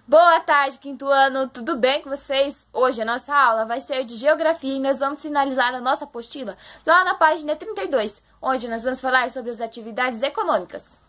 Boa tarde, quinto ano, tudo bem com vocês? Hoje a nossa aula vai ser de geografia e nós vamos finalizar a nossa apostila lá na página 32, onde nós vamos falar sobre as atividades econômicas.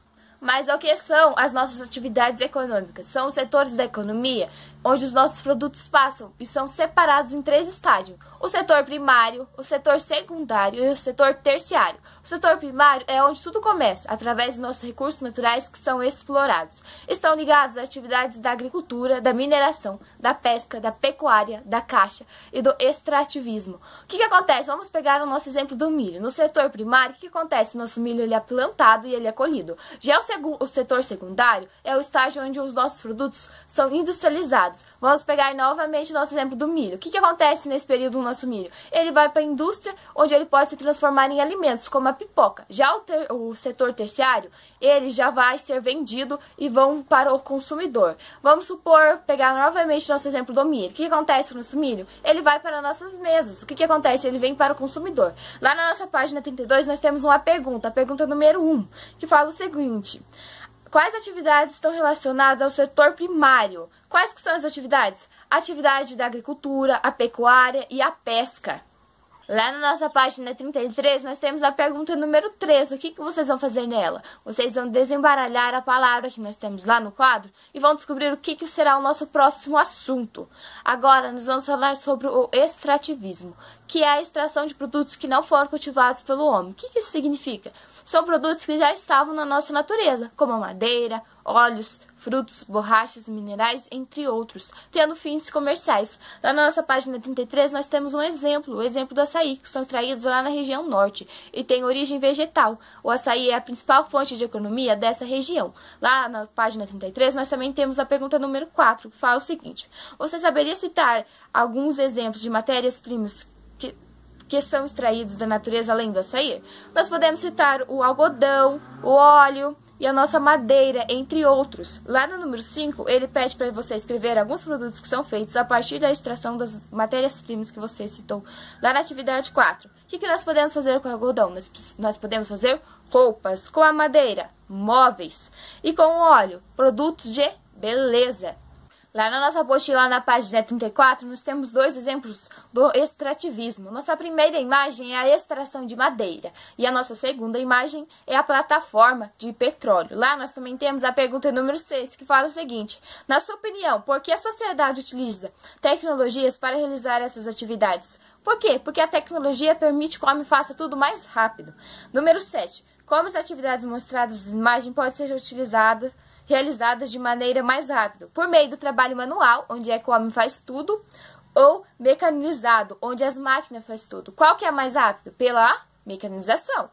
Mas o que são as nossas atividades econômicas? São os setores da economia onde os nossos produtos passam e são separados em três estágios: o setor primário, o setor secundário e o setor terciário. O setor primário é onde tudo começa, através dos nossos recursos naturais que são explorados. Estão ligados às atividades da agricultura, da mineração, da pesca, da pecuária, da caça e do extrativismo. O que acontece? Vamos pegar o nosso exemplo do milho. No setor primário, o que acontece? O nosso milho ele é plantado e ele é colhido. Já o setor secundário é o estágio onde os nossos produtos são industrializados. Vamos pegar novamente o nosso exemplo do milho. O que acontece nesse período do nosso milho? Ele vai para a indústria, onde ele pode se transformar em alimentos, como a pipoca. Já o setor terciário, ele já vai ser vendido e vão para o consumidor. Vamos supor, pegar novamente o nosso exemplo do milho. O que acontece com o nosso milho? Ele vai para nossas mesas. O que acontece? Ele vem para o consumidor. Lá na nossa página 32, nós temos uma pergunta, a pergunta número 1, que fala o seguinte: quais atividades estão relacionadas ao setor primário? Quais que são as atividades? A atividade da agricultura, a pecuária e a pesca. Lá na nossa página 33, nós temos a pergunta número 3. O que vocês vão fazer nela? Vocês vão desembaralhar a palavra que nós temos lá no quadro e vão descobrir o que será o nosso próximo assunto. Agora, nós vamos falar sobre o extrativismo, que é a extração de produtos que não foram cultivados pelo homem. O que isso significa? São produtos que já estavam na nossa natureza, como a madeira, óleos, frutos, borrachas, minerais, entre outros, tendo fins comerciais. Lá na nossa página 33, nós temos um exemplo, o exemplo do açaí, que são extraídos lá na região norte e tem origem vegetal. O açaí é a principal fonte de economia dessa região. Lá na página 33, nós também temos a pergunta número 4, que fala o seguinte: você saberia citar alguns exemplos de matérias-primas que são extraídos da natureza além do açaí? Nós podemos citar o algodão, o óleo e a nossa madeira, entre outros. Lá no número 5, ele pede para você escrever alguns produtos que são feitos a partir da extração das matérias-primas que você citou. Lá na atividade 4, o que nós podemos fazer com o algodão? Nós podemos fazer roupas, com a madeira, móveis, e com o óleo, produtos de beleza. Lá na nossa apostila, na página 34, nós temos dois exemplos do extrativismo. Nossa primeira imagem é a extração de madeira e a nossa segunda imagem é a plataforma de petróleo. Lá nós também temos a pergunta número 6, que fala o seguinte: na sua opinião, por que a sociedade utiliza tecnologias para realizar essas atividades? Por quê? Porque a tecnologia permite que o homem faça tudo mais rápido. Número 7, como as atividades mostradas na imagem podem ser realizadas de maneira mais rápida, por meio do trabalho manual, onde é que o homem faz tudo, ou mecanizado, onde as máquinas fazem tudo. Qual que é mais rápido? Pela mecanização.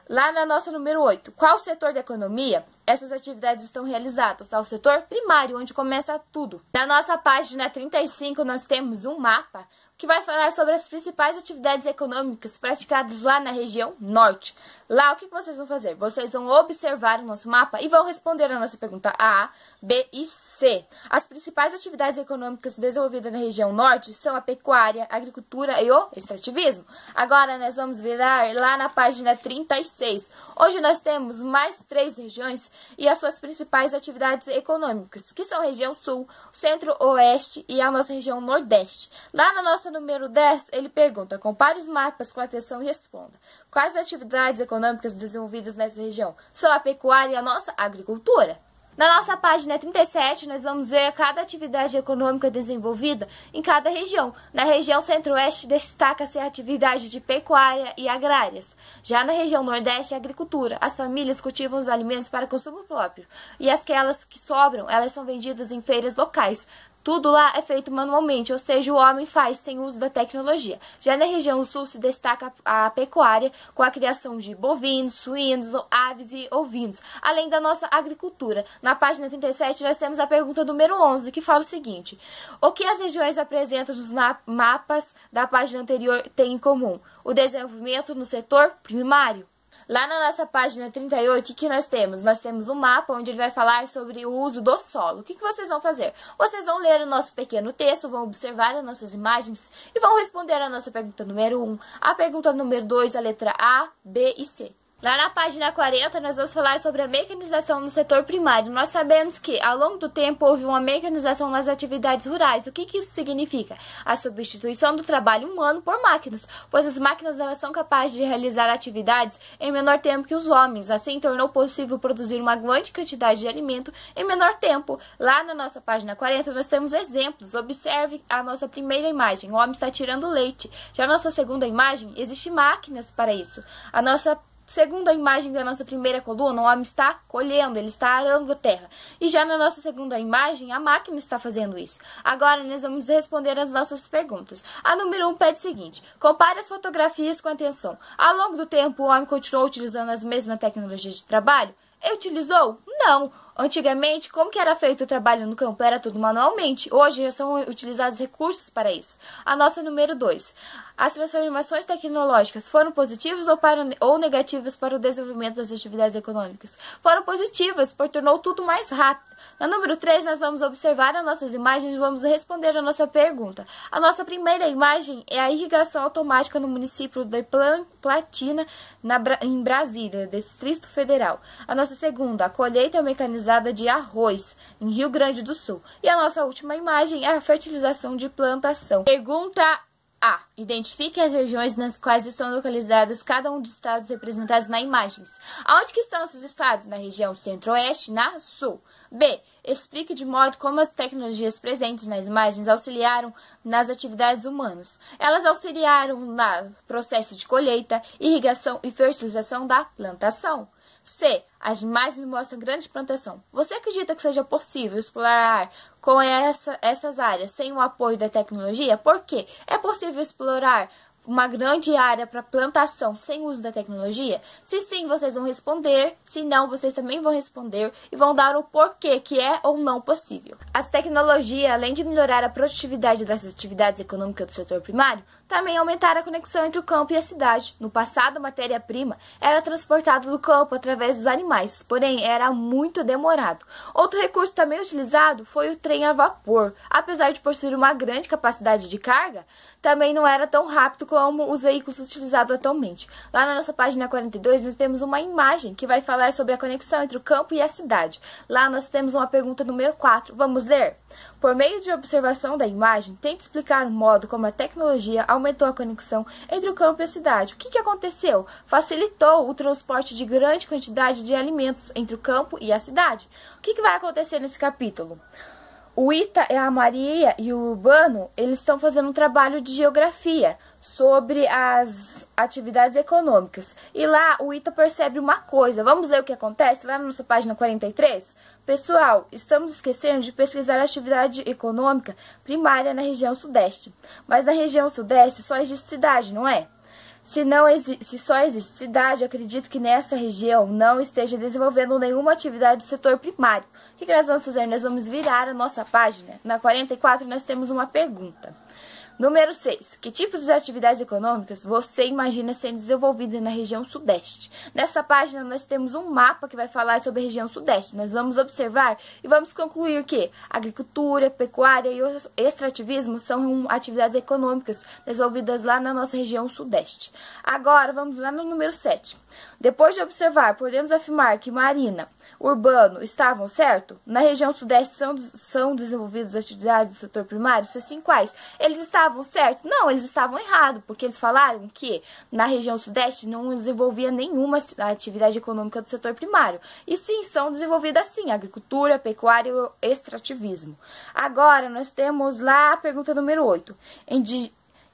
Lá na nossa número 8, qual setor da economia essas atividades estão realizadas? Ao setor primário, onde começa tudo. Na nossa página 35, nós temos um mapa que vai falar sobre as principais atividades econômicas praticadas lá na região norte. Lá, o que vocês vão fazer? Vocês vão observar o nosso mapa e vão responder a nossa pergunta A, B e C. As principais atividades econômicas desenvolvidas na região norte são a pecuária, a agricultura e o extrativismo. Agora, nós vamos virar lá na página 36, onde nós temos mais 3 regiões e as suas principais atividades econômicas, que são a região sul, centro-oeste e a nossa região nordeste. Lá na nossa número 10, ele pergunta: compare os mapas com atenção e responda. Quais atividades econômicas desenvolvidas nessa região? São a pecuária e a nossa agricultura. Na nossa página 37, nós vamos ver cada atividade econômica desenvolvida em cada região. Na região centro-oeste, destaca-se a atividade de pecuária e agrárias. Já na região nordeste, a agricultura. As famílias cultivam os alimentos para consumo próprio. E aquelas que sobram, elas são vendidas em feiras locais. Tudo lá é feito manualmente, ou seja, o homem faz sem uso da tecnologia. Já na região sul se destaca a pecuária, com a criação de bovinos, suínos, aves e ovinos, além da nossa agricultura. Na página 37 nós temos a pergunta número 11, que fala o seguinte: o que as regiões apresentam nos mapas da página anterior têm em comum? O desenvolvimento no setor primário. Lá na nossa página 38, o que nós temos? Nós temos um mapa onde ele vai falar sobre o uso do solo. O que vocês vão fazer? Vocês vão ler o nosso pequeno texto, vão observar as nossas imagens e vão responder a nossa pergunta número 1, a pergunta número 2, a letra A, B e C. Lá na página 40, nós vamos falar sobre a mecanização no setor primário. Nós sabemos que, ao longo do tempo, houve uma mecanização nas atividades rurais. O que isso significa? A substituição do trabalho humano por máquinas, pois as máquinas elas são capazes de realizar atividades em menor tempo que os homens. Assim, tornou possível produzir uma grande quantidade de alimento em menor tempo. Lá na nossa página 40, nós temos exemplos. Observe a nossa primeira imagem. O homem está tirando leite. Já na nossa segunda imagem, existem máquinas para isso. A nossa segunda imagem da nossa primeira coluna, o homem está colhendo, ele está arando a terra. E já na nossa segunda imagem, a máquina está fazendo isso. Agora, nós vamos responder as nossas perguntas. A número 1 pede o seguinte: compare as fotografias com atenção. Ao longo do tempo, o homem continuou utilizando as mesmas tecnologias de trabalho? Ele utilizou? Não. Antigamente, como que era feito o trabalho no campo? Era tudo manualmente. Hoje já são utilizados recursos para isso. A nossa número 2. As transformações tecnológicas foram positivas ou negativas para o desenvolvimento das atividades econômicas? Foram positivas, pois tornou tudo mais rápido. Na número 3, nós vamos observar as nossas imagens e vamos responder a nossa pergunta. A nossa primeira imagem é a irrigação automática no município de Platina, em Brasília, Distrito Federal. A nossa segunda, a colheita mecanizada de arroz, em Rio Grande do Sul. E a nossa última imagem é a fertilização de plantação. Pergunta A. Identifique as regiões nas quais estão localizadas cada um dos estados representados nas imagens. Aonde que estão esses estados? Na região centro-oeste, na sul. B. Explique de modo como as tecnologias presentes nas imagens auxiliaram nas atividades humanas. Elas auxiliaram no processo de colheita, irrigação e fertilização da plantação. C. As imagens mostram grande plantação. Você acredita que seja possível explorar com essas áreas sem o apoio da tecnologia? Por quê? É possível explorar uma grande área para plantação sem uso da tecnologia? Se sim, vocês vão responder. Se não, vocês também vão responder e vão dar o porquê que é ou não possível. As tecnologias, além de melhorar a produtividade das atividades econômicas do setor primário, também aumentaram a conexão entre o campo e a cidade. No passado, a matéria-prima era transportada do campo através dos animais, porém era muito demorado. Outro recurso também utilizado foi o trem a vapor. Apesar de possuir uma grande capacidade de carga, também não era tão rápido como os veículos utilizados atualmente. Lá na nossa página 42, nós temos uma imagem que vai falar sobre a conexão entre o campo e a cidade. Lá nós temos uma pergunta número 4. Vamos ler? Por meio de observação da imagem, tente explicar o modo como a tecnologia aumentou a conexão entre o campo e a cidade. O que aconteceu? Facilitou o transporte de grande quantidade de alimentos entre o campo e a cidade. O que vai acontecer nesse capítulo? O Ita, a Maria e o Urbano, eles estão fazendo um trabalho de geografia sobre as atividades econômicas. E lá o Ita percebe uma coisa. Vamos ver o que acontece lá na nossa página 43? Pessoal, estamos esquecendo de pesquisar a atividade econômica primária na região sudeste. Mas na região sudeste só existe cidade, não é? Se só existe cidade, acredito que nessa região não esteja desenvolvendo nenhuma atividade do setor primário. O que nós vamos fazer? Nós vamos virar a nossa página. Na 44 nós temos uma pergunta. Número 6. Que tipos de atividades econômicas você imagina sendo desenvolvida na região sudeste? Nessa página nós temos um mapa que vai falar sobre a região sudeste. Nós vamos observar e vamos concluir que agricultura, pecuária e extrativismo são atividades econômicas desenvolvidas lá na nossa região sudeste. Agora vamos lá no número 7. Depois de observar, podemos afirmar que Marina, Urbano estavam certo? Na região sudeste são desenvolvidas atividades do setor primário? Se sim, quais? Eles estavam certo? Não, eles estavam errados, porque eles falaram que na região sudeste não desenvolvia nenhuma atividade econômica do setor primário. E sim, são desenvolvidas sim, agricultura, pecuária e extrativismo. Agora, nós temos lá a pergunta número 8.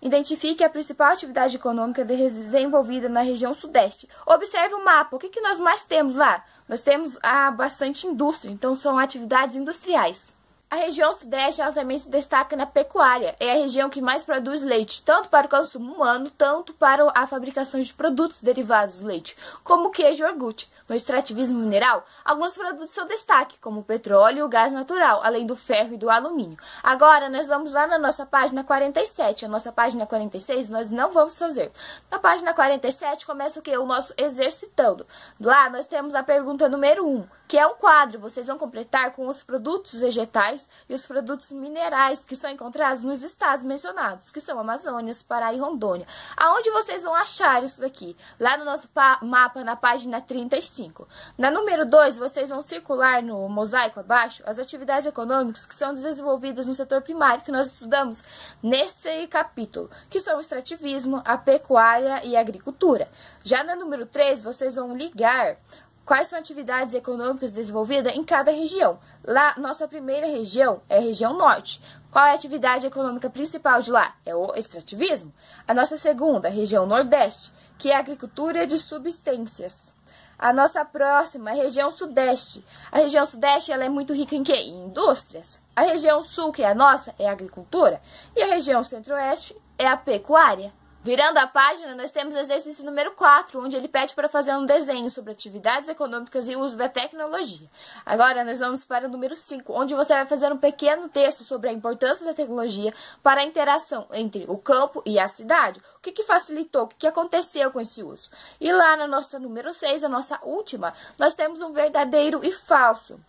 Identifique a principal atividade econômica desenvolvida na região sudeste. Observe o mapa. O que nós mais temos lá? Nós temos bastante indústria, então são atividades industriais. A região sudeste ela também se destaca na pecuária. É a região que mais produz leite, tanto para o consumo humano, tanto para a fabricação de produtos derivados do leite, como queijo e iogurte. No extrativismo mineral, alguns produtos são destaque, como o petróleo e o gás natural, além do ferro e do alumínio. Agora, nós vamos lá na nossa página 47. A nossa página 46 nós não vamos fazer. Na página 47 começa o quê? O nosso exercitando. Lá nós temos a pergunta número 1. que é um quadro. Vocês vão completar com os produtos vegetais e os produtos minerais que são encontrados nos estados mencionados, que são Amazônia, Pará e Rondônia. Aonde vocês vão achar isso daqui? Lá no nosso mapa, na página 35. Na número 2, vocês vão circular no mosaico abaixo as atividades econômicas que são desenvolvidas no setor primário, que nós estudamos nesse capítulo, que são o extrativismo, a pecuária e a agricultura. Já na número 3, vocês vão ligar quais são atividades econômicas desenvolvidas em cada região. Lá, nossa primeira região é a região norte. Qual é a atividade econômica principal de lá? É o extrativismo. A nossa segunda, região nordeste, que é a agricultura de subsistências. A nossa próxima é a região sudeste. A região sudeste ela é muito rica em quê? Em indústrias. A região sul, que é a nossa, é a agricultura. E a região centro-oeste é a pecuária. Virando a página, nós temos o exercício número 4, onde ele pede para fazer um desenho sobre atividades econômicas e uso da tecnologia. Agora, nós vamos para o número 5, onde você vai fazer um pequeno texto sobre a importância da tecnologia para a interação entre o campo e a cidade. O que facilitou, o que aconteceu com esse uso. E lá na nossa número 6, a nossa última, nós temos um verdadeiro e falso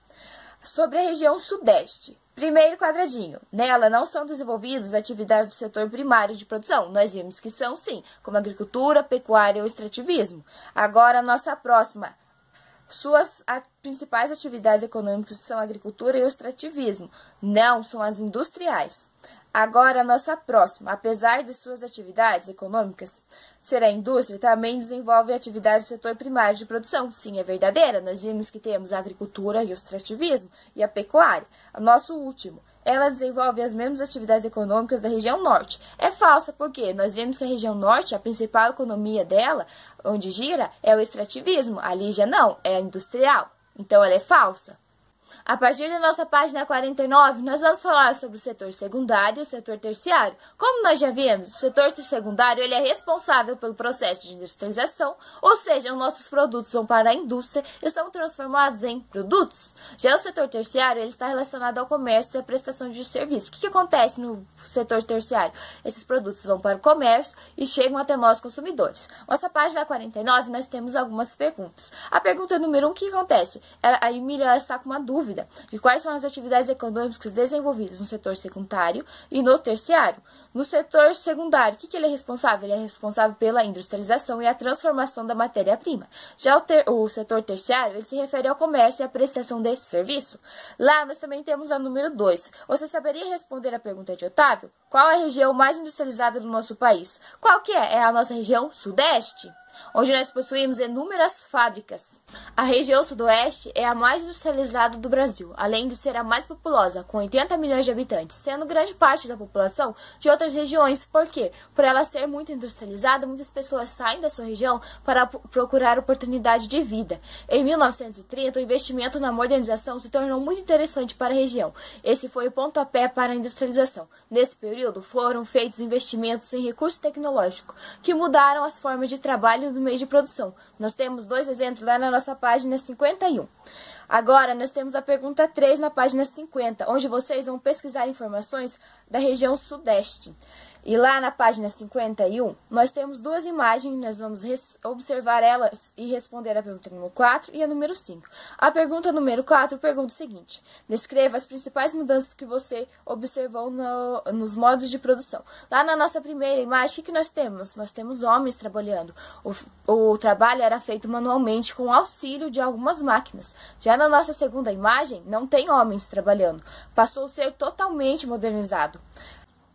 sobre a região sudeste. Primeiro quadradinho. Nela não são desenvolvidas atividades do setor primário de produção. Nós vimos que são sim, como agricultura, pecuária ou extrativismo. Agora, a nossa próxima. Suas principais atividades econômicas são a agricultura e o extrativismo. Não, são as industriais. Agora, a nossa próxima. Apesar de suas atividades econômicas ser a indústria, também desenvolve atividades do setor primário de produção. Sim, é verdadeira. Nós vimos que temos a agricultura e o extrativismo e a pecuária. O nosso último. Ela desenvolve as mesmas atividades econômicas da região norte. É falsa, porque nós vemos que a região norte, a principal economia dela, onde gira, é o extrativismo. Ali já não, é a industrial. Então, ela é falsa. A partir da nossa página 49, nós vamos falar sobre o setor secundário e o setor terciário. Como nós já vimos, o setor secundário ele é responsável pelo processo de industrialização, ou seja, os nossos produtos vão para a indústria e são transformados em produtos. Já o setor terciário ele está relacionado ao comércio e à prestação de serviços. O que acontece no setor terciário? Esses produtos vão para o comércio e chegam até nós consumidores. Nossa página 49, nós temos algumas perguntas. A pergunta número 1, o que acontece? A Emília está com uma dúvida de quais são as atividades econômicas desenvolvidas no setor secundário e no terciário. No setor secundário, o que ele é responsável? Ele é responsável pela industrialização e a transformação da matéria-prima. Já o setor terciário, ele se refere ao comércio e à prestação de serviço. Lá, nós também temos a número 2. Você saberia responder a pergunta de Otávio? Qual é a região mais industrializada do nosso país? Qual que é? É a nossa região sudeste, onde nós possuímos inúmeras fábricas. A região sudoeste é a mais industrializada do Brasil, além de ser a mais populosa, com 80 milhões de habitantes, sendo grande parte da população de outras regiões. Por quê? Por ela ser muito industrializada, muitas pessoas saem da sua região para procurar oportunidade de vida. Em 1930, o investimento na modernização se tornou muito interessante para a região. Esse foi o pontapé para a industrialização. Nesse período, foram feitos investimentos em recurso tecnológico, que mudaram as formas de trabalho do meio de produção. Nós temos 2 exemplos lá na nossa página 51. Agora, nós temos a pergunta 3 na página 50, onde vocês vão pesquisar informações da região sudeste. E lá na página 51, nós temos 2 imagens, nós vamos observar elas e responder a pergunta número 4 e a número 5. A pergunta número 4 pergunta o seguinte: descreva as principais mudanças que você observou nos modos de produção. Lá na nossa primeira imagem, o que nós temos? Nós temos homens trabalhando. O trabalho era feito manualmente com auxílio de algumas máquinas. Já na nossa segunda imagem, não tem homens trabalhando. Passou a ser totalmente modernizado.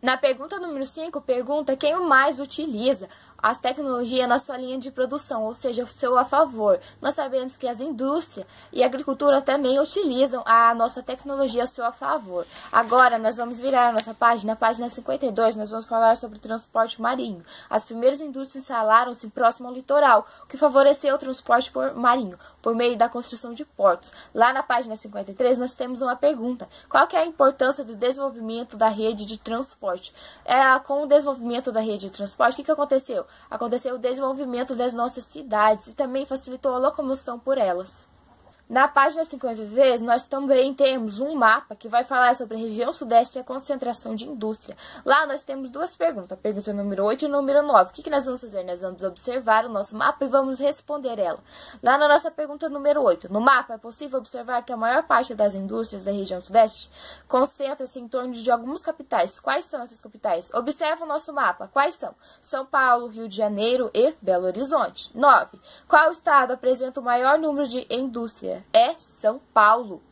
Na pergunta número 5, pergunta quem o mais utiliza as tecnologias na sua linha de produção, ou seja, o seu a favor. Nós sabemos que as indústrias e a agricultura também utilizam a nossa tecnologia a seu a favor. Agora, nós vamos virar a nossa página, na página 52, nós vamos falar sobre transporte marinho. As primeiras indústrias instalaram-se próximo ao litoral, o que favoreceu o transporte marinho, por meio da construção de portos. Lá na página 53, nós temos uma pergunta: qual que é a importância do desenvolvimento da rede de transporte? Com o desenvolvimento da rede de transporte, o que aconteceu? Aconteceu o desenvolvimento das nossas cidades e também facilitou a locomoção por elas. Na página 53, nós também temos um mapa que vai falar sobre a região sudeste e a concentração de indústria. Lá nós temos duas perguntas, a pergunta número 8 e número 9. O que nós vamos fazer? Nós vamos observar o nosso mapa e vamos responder ela. Lá na nossa pergunta número 8, no mapa é possível observar que a maior parte das indústrias da região sudeste concentra-se em torno de algumas capitais. Quais são essas capitais? Observa o nosso mapa. Quais são? São Paulo, Rio de Janeiro e Belo Horizonte. 9. Qual estado apresenta o maior número de indústria? É São Paulo.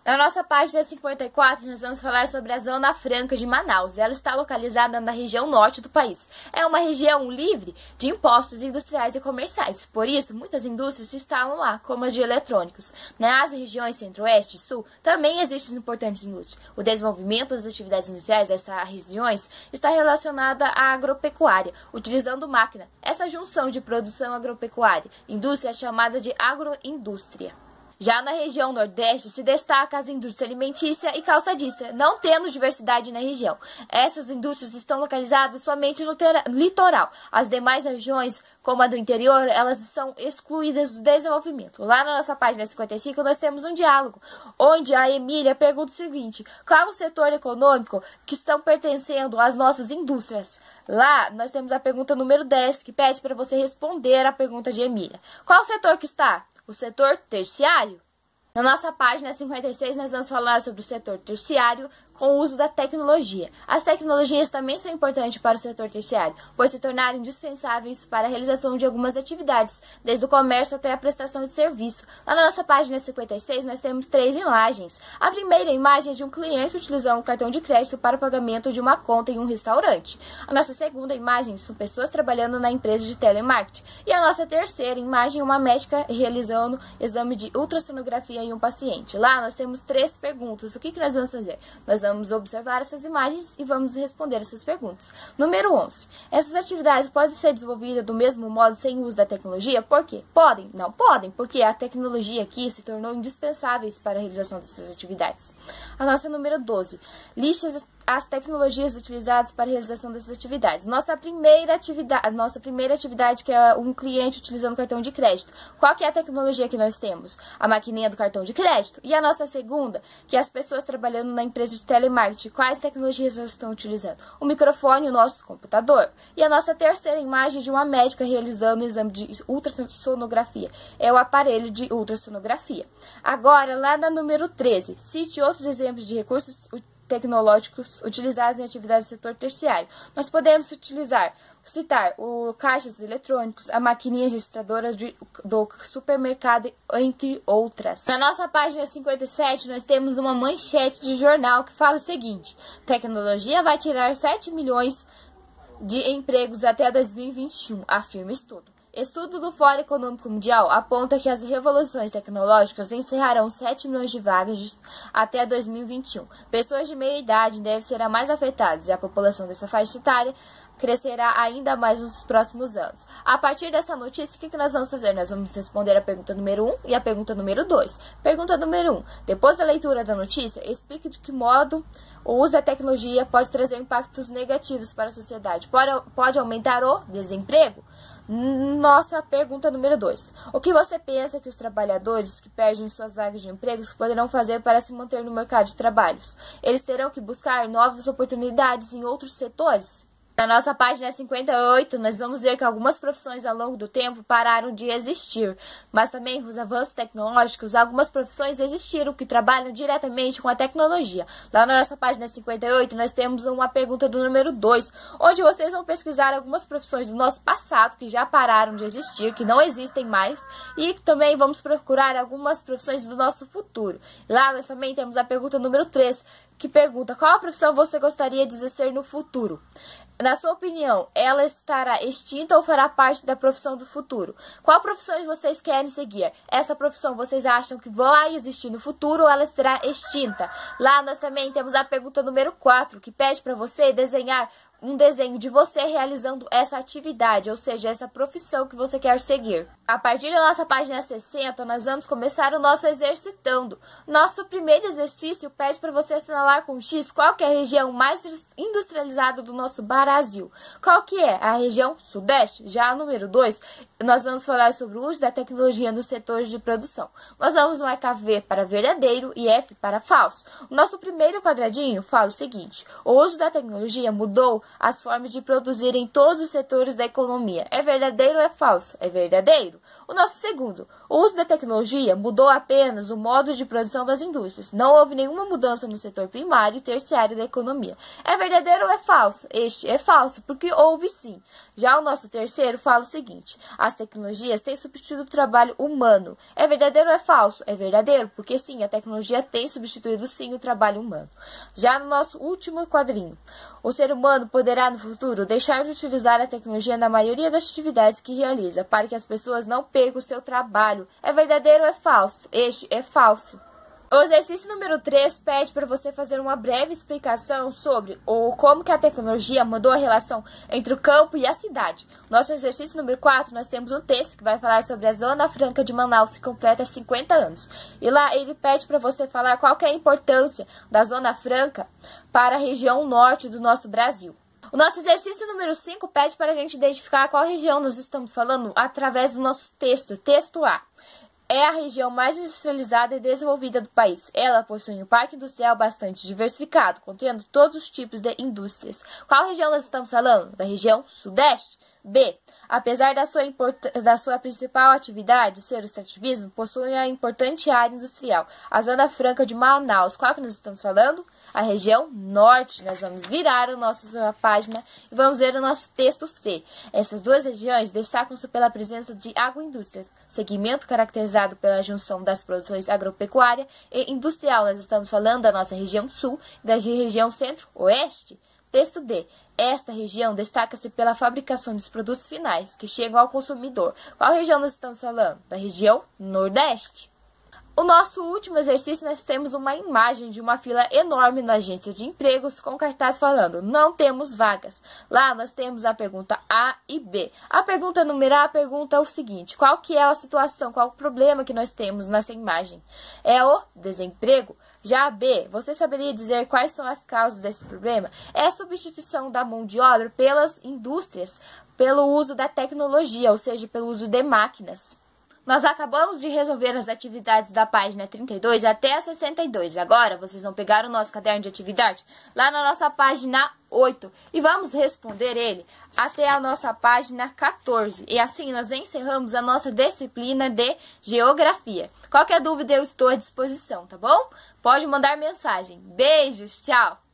Na nossa página 54, nós vamos falar sobre a Zona Franca de Manaus. Ela está localizada na região norte do país. É uma região livre de impostos industriais e comerciais. Por isso, muitas indústrias se instalam lá, como as de eletrônicos. Nas regiões centro-oeste e sul, também existem importantes indústrias. O desenvolvimento das atividades industriais dessas regiões está relacionada à agropecuária, utilizando máquina. Essa junção de produção agropecuária e indústria é chamada de agroindústria. Já na região nordeste se destaca as indústrias alimentícia e calçadista, não tendo diversidade na região. Essas indústrias estão localizadas somente no litoral. As demais regiões, como a do interior, elas são excluídas do desenvolvimento. Lá na nossa página 55 nós temos um diálogo, onde a Emília pergunta o seguinte: qual o setor econômico que estão pertencendo às nossas indústrias? Lá nós temos a pergunta número 10, que pede para você responder a pergunta de Emília. Qual o setor que está? O setor terciário. Na nossa página 56, nós vamos falar sobre o setor terciário com o uso da tecnologia. As tecnologias também são importantes para o setor terciário, pois se tornaram indispensáveis para a realização de algumas atividades, desde o comércio até a prestação de serviço. Lá na nossa página 56, nós temos 3 imagens. A primeira imagem é de um cliente utilizando um cartão de crédito para o pagamento de uma conta em um restaurante. A nossa segunda imagem são pessoas trabalhando na empresa de telemarketing. E a nossa terceira imagem é uma médica realizando exame de ultrassonografia em um paciente. Lá nós temos 3 perguntas. O que nós vamos fazer? Nós vamos observar essas imagens e vamos responder essas perguntas. Número 11. Essas atividades podem ser desenvolvidas do mesmo modo sem o uso da tecnologia? Por quê? Podem? Não podem, porque a tecnologia aqui se tornou indispensável para a realização dessas atividades. A nossa número 12. Liste as tecnologias utilizadas para a realização dessas atividades. Nossa primeira atividade que é um cliente utilizando cartão de crédito. Qual que é a tecnologia que nós temos? A maquininha do cartão de crédito. E a nossa segunda, que é as pessoas trabalhando na empresa de telemarketing. Quais tecnologias elas estão utilizando? O microfone e o nosso computador. E a nossa terceira imagem de uma médica realizando o exame de ultrassonografia. É o aparelho de ultrassonografia. Agora, lá na número 13, cite outros exemplos de recursos tecnológicos utilizados em atividades do setor terciário. Nós podemos citar o caixas eletrônicos, a maquininha registradora do supermercado, entre outras. Na nossa página 57, nós temos uma manchete de jornal que fala o seguinte: tecnologia vai tirar 7 milhões de empregos até 2021, afirma estudo. Estudo do Fórum Econômico Mundial aponta que as revoluções tecnológicas encerrarão 7 milhões de vagas até 2021. Pessoas de meia idade devem ser as mais afetadas e a população dessa faixa etária crescerá ainda mais nos próximos anos. A partir dessa notícia, o que nós vamos fazer? Nós vamos responder a pergunta número 1 e a pergunta número 2. Pergunta número 1. Depois da leitura da notícia, explique de que modo o uso da tecnologia pode trazer impactos negativos para a sociedade. Pode aumentar o desemprego? Nossa pergunta número 2. O que você pensa que os trabalhadores que perdem suas vagas de empregos poderão fazer para se manter no mercado de trabalhos? Eles terão que buscar novas oportunidades em outros setores? Na nossa página 58, nós vamos ver que algumas profissões ao longo do tempo pararam de existir, mas também com os avanços tecnológicos, algumas profissões existiram que trabalham diretamente com a tecnologia. Lá na nossa página 58, nós temos uma pergunta do número 2, onde vocês vão pesquisar algumas profissões do nosso passado que já pararam de existir, que não existem mais, e também vamos procurar algumas profissões do nosso futuro. Lá nós também temos a pergunta número 3, que pergunta: qual a profissão você gostaria de exercer no futuro? Na sua opinião, ela estará extinta ou fará parte da profissão do futuro? Qual profissão vocês querem seguir? Essa profissão vocês acham que vai existir no futuro ou ela estará extinta? Lá nós também temos a pergunta número 4, que pede para você desenhar um desenho de você realizando essa atividade, ou seja, essa profissão que você quer seguir. A partir da nossa página 60, nós vamos começar o nosso exercitando. Nosso primeiro exercício pede para você assinalar com X qual que é a região mais industrializada do nosso Brasil. Qual que é? A região Sudeste. Já o número 2, nós vamos falar sobre o uso da tecnologia nos setores de produção. Nós vamos marcar V para verdadeiro e F para falso. O nosso primeiro quadradinho fala o seguinte: o uso da tecnologia mudou as formas de produzir em todos os setores da economia. É verdadeiro ou é falso? É verdadeiro. O nosso segundo: o uso da tecnologia mudou apenas o modo de produção das indústrias. Não houve nenhuma mudança no setor primário e terciário da economia. É verdadeiro ou é falso? Este é falso, porque houve sim. Já o nosso terceiro fala o seguinte: as tecnologias têm substituído o trabalho humano. É verdadeiro ou é falso? É verdadeiro, porque sim, a tecnologia tem substituído sim o trabalho humano. Já no nosso último quadrinho: o ser humano poderá no futuro deixar de utilizar a tecnologia na maioria das atividades que realiza, para que as pessoas não percam o seu trabalho. É verdadeiro ou é falso? Este é falso. O exercício número 3 pede para você fazer uma breve explicação sobre como que a tecnologia mudou a relação entre o campo e a cidade. Nosso exercício número 4, nós temos um texto que vai falar sobre a Zona Franca de Manaus, que completa 50 anos. E lá ele pede para você falar qual que é a importância da Zona Franca para a região norte do nosso Brasil. O nosso exercício número 5 pede para a gente identificar qual região nós estamos falando através do nosso texto. Texto A: é a região mais industrializada e desenvolvida do país. Ela possui um parque industrial bastante diversificado, contendo todos os tipos de indústrias. Qual região nós estamos falando? Da região Sudeste. B: apesar da sua principal atividade ser o extrativismo, possui uma importante área industrial. A Zona Franca de Manaus. Qual que nós estamos falando? A região Norte. Nós vamos virar a nossa página e vamos ver o nosso texto C. Essas duas regiões destacam-se pela presença de agroindústria, segmento caracterizado pela junção das produções agropecuária e industrial. Nós estamos falando da nossa região Sul e da região Centro-Oeste. Texto D: esta região destaca-se pela fabricação dos produtos finais que chegam ao consumidor. Qual região nós estamos falando? Da região Nordeste. O nosso último exercício, nós temos uma imagem de uma fila enorme na agência de empregos com cartaz falando: não temos vagas. Lá nós temos a pergunta A e B. A pergunta número A pergunta o seguinte: qual que é a situação, qual o problema que nós temos nessa imagem? É o desemprego. Já a B, você saberia dizer quais são as causas desse problema? É a substituição da mão de obra pelas indústrias, pelo uso da tecnologia, ou seja, pelo uso de máquinas. Nós acabamos de resolver as atividades da página 32 até a 62. Agora, vocês vão pegar o nosso caderno de atividade lá na nossa página 8 e vamos responder ele até a nossa página 14. E assim nós encerramos a nossa disciplina de Geografia. Qualquer dúvida eu estou à disposição, tá bom? Pode mandar mensagem. Beijos, tchau!